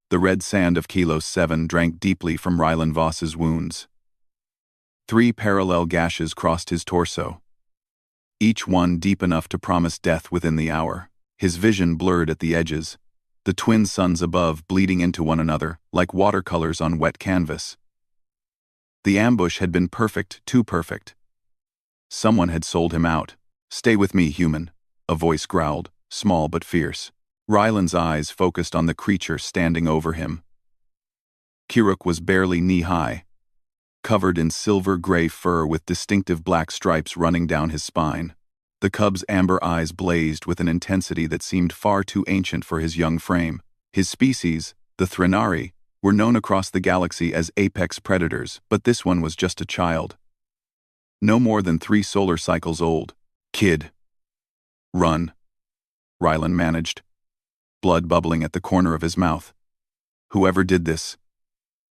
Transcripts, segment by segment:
The red sand of Kilo 7 drank deeply from Rylan Voss's wounds. 3 parallel gashes crossed his torso, each one deep enough to promise death within the hour. His vision blurred at the edges, the twin suns above bleeding into one another like watercolors on wet canvas. The ambush had been perfect, too perfect. Someone had sold him out. "Stay with me, human," a voice growled, small but fierce. Rylan's eyes focused on the creature standing over him. Kiruk was barely knee-high, covered in silver-gray fur with distinctive black stripes running down his spine. The cub's amber eyes blazed with an intensity that seemed far too ancient for his young frame. His species, the Threnari, were known across the galaxy as apex predators, but this one was just a child. No more than 3 solar cycles old. "Kid. Run," Rylan managed, blood bubbling at the corner of his mouth. "Whoever did this.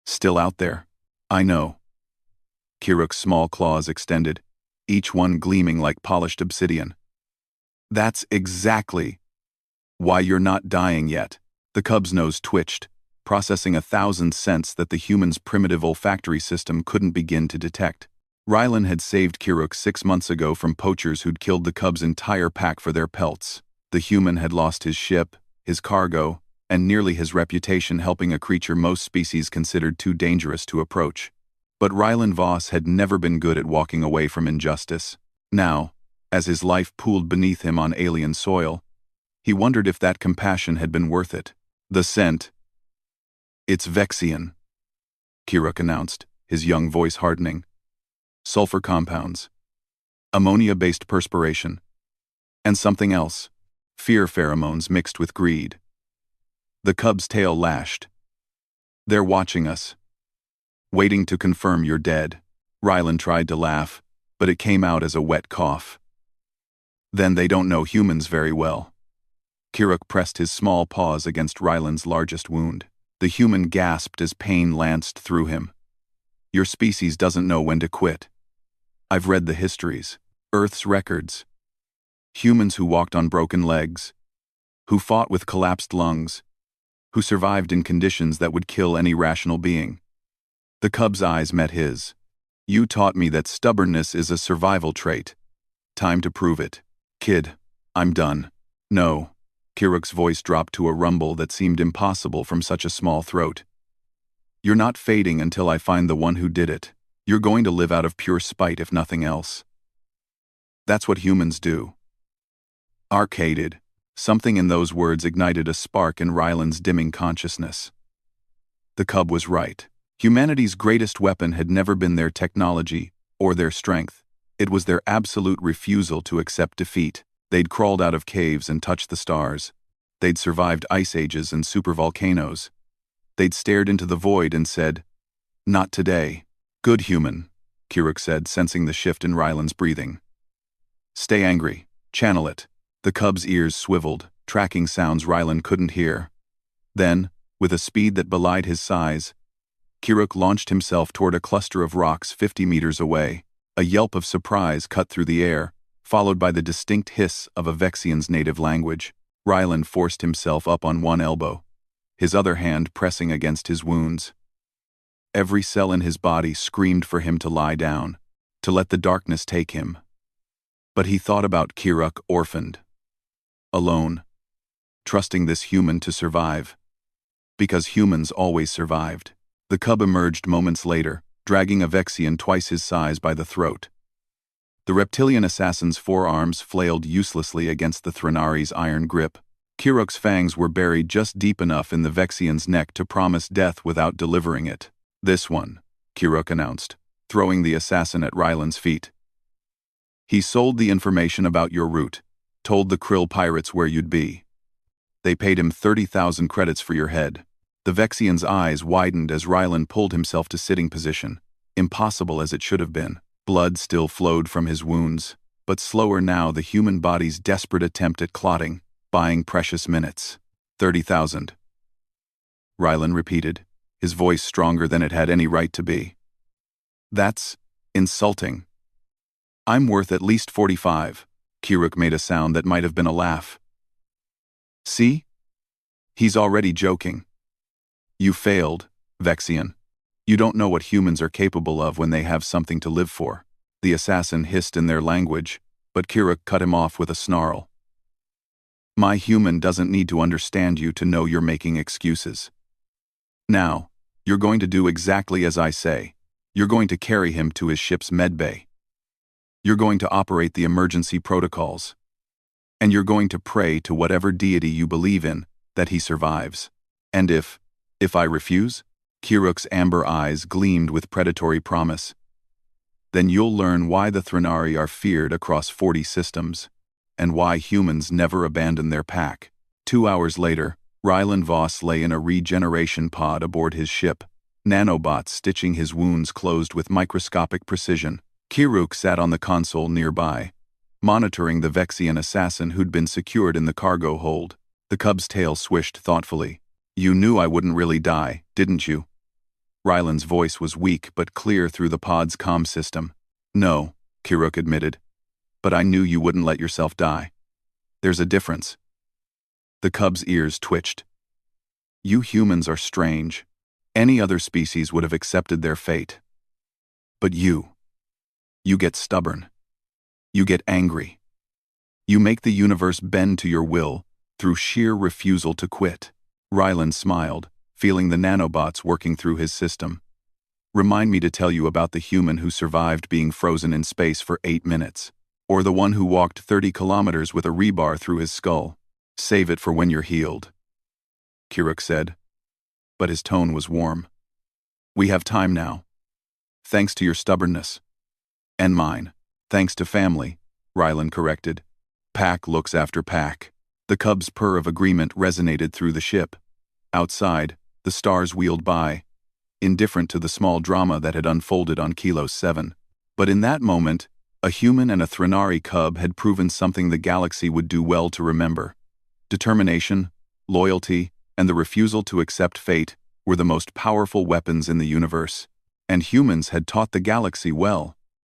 Still out there. I know." Kiruk's small claws extended, each one gleaming like polished obsidian. "That's exactly why you're not dying yet." The cub's nose twitched, processing 1,000 scents that the human's primitive olfactory system couldn't begin to detect. Rylan had saved Kiruk 6 months ago from poachers who'd killed the cub's entire pack for their pelts. The human had lost his ship, his cargo, and nearly his reputation helping a creature most species considered too dangerous to approach. But Rylan Voss had never been good at walking away from injustice. Now, as his life pooled beneath him on alien soil, he wondered if that compassion had been worth it. "The scent. It's Vexian," Kiruk announced, his young voice hardening. "Sulfur compounds, ammonia-based perspiration, and something else, fear pheromones mixed with greed." The cub's tail lashed. "They're watching us. Waiting to confirm you're dead." Rylan tried to laugh, but it came out as a wet cough. "Then they don't know humans very well." Kiruk pressed his small paws against Rylan's largest wound. The human gasped as pain lanced through him. "Your species doesn't know when to quit. I've read the histories, Earth's records. Humans who walked on broken legs, who fought with collapsed lungs, who survived in conditions that would kill any rational being." The cub's eyes met his. "You taught me that stubbornness is a survival trait. Time to prove it. Kid, I'm done." "No." Kiruk's voice dropped to a rumble that seemed impossible from such a small throat. "You're not fading until I find the one who did it. You're going to live out of pure spite if nothing else. That's what humans do." Arcaded. Something in those words ignited a spark in Rylan's dimming consciousness. The cub was right. Humanity's greatest weapon had never been their technology or their strength. It was their absolute refusal to accept defeat. They'd crawled out of caves and touched the stars. They'd survived ice ages and supervolcanoes. They'd stared into the void and said, "Not today." "Good human," Kiruk said, sensing the shift in Rylan's breathing. "Stay angry. Channel it." The cub's ears swiveled, tracking sounds Rylan couldn't hear. Then, with a speed that belied his size, Kiruk launched himself toward a cluster of rocks 50 meters away. A yelp of surprise cut through the air, followed by the distinct hiss of a Vexian's native language. Rylan forced himself up on one elbow, his other hand pressing against his wounds. Every cell in his body screamed for him to lie down, to let the darkness take him. But he thought about Kiruk orphaned, alone, trusting this human to survive. Because humans always survived. The cub emerged moments later, dragging a Vexian twice his size by the throat. The reptilian assassin's forearms flailed uselessly against the Threnari's iron grip. Kiruk's fangs were buried just deep enough in the Vexian's neck to promise death without delivering it. "This one," Kiruk announced, throwing the assassin at Rylan's feet. "He sold the information about your route, told the Krill pirates where you'd be. They paid him 30,000 credits for your head." The Vexian's eyes widened as Rylan pulled himself to sitting position, impossible as it should have been. Blood still flowed from his wounds, but slower now, the human body's desperate attempt at clotting, buying precious minutes. 30,000. Rylan repeated, his voice stronger than it had any right to be. "That's insulting. I'm worth at least 45. Kiruk made a sound that might have been a laugh. "See? He's already joking." You failed, Vexian. You don't know what humans are capable of when they have something to live for. The assassin hissed in their language, but Kira cut him off with a snarl. My human doesn't need to understand you to know you're making excuses. Now, you're going to do exactly as I say. You're going to carry him to his ship's medbay. You're going to operate the emergency protocols. And you're going to pray to whatever deity you believe in that he survives. And if I refuse, Kiruk's amber eyes gleamed with predatory promise. Then you'll learn why the Threnari are feared across 40 systems, and why humans never abandon their pack. 2 hours later, Ryland Voss lay in a regeneration pod aboard his ship, nanobots stitching his wounds closed with microscopic precision. Kiruk sat on the console nearby, monitoring the Vexian assassin who'd been secured in the cargo hold. The cub's tail swished thoughtfully. You knew I wouldn't really die, didn't you? Ryland's voice was weak but clear through the pod's comm system. No, Kiruk admitted. But I knew you wouldn't let yourself die. There's a difference. The cub's ears twitched. You humans are strange. Any other species would have accepted their fate. But you get stubborn. You get angry. You make the universe bend to your will through sheer refusal to quit. Ryland smiled, feeling the nanobots working through his system. Remind me to tell you about the human who survived being frozen in space for 8 minutes. Or the one who walked 30 kilometers with a rebar through his skull. Save it for when you're healed, Kiruk said. But his tone was warm. We have time now. Thanks to your stubbornness. And mine. Thanks to family, Ryland corrected. Pack looks after pack. The cub's purr of agreement resonated through the ship. Outside, the stars wheeled by, indifferent to the small drama that had unfolded on Kilo 7. But in that moment, a human and a Threnari cub had proven something the galaxy would do well to remember. Determination, loyalty, and the refusal to accept fate were the most powerful weapons in the universe. And humans had taught the galaxy well.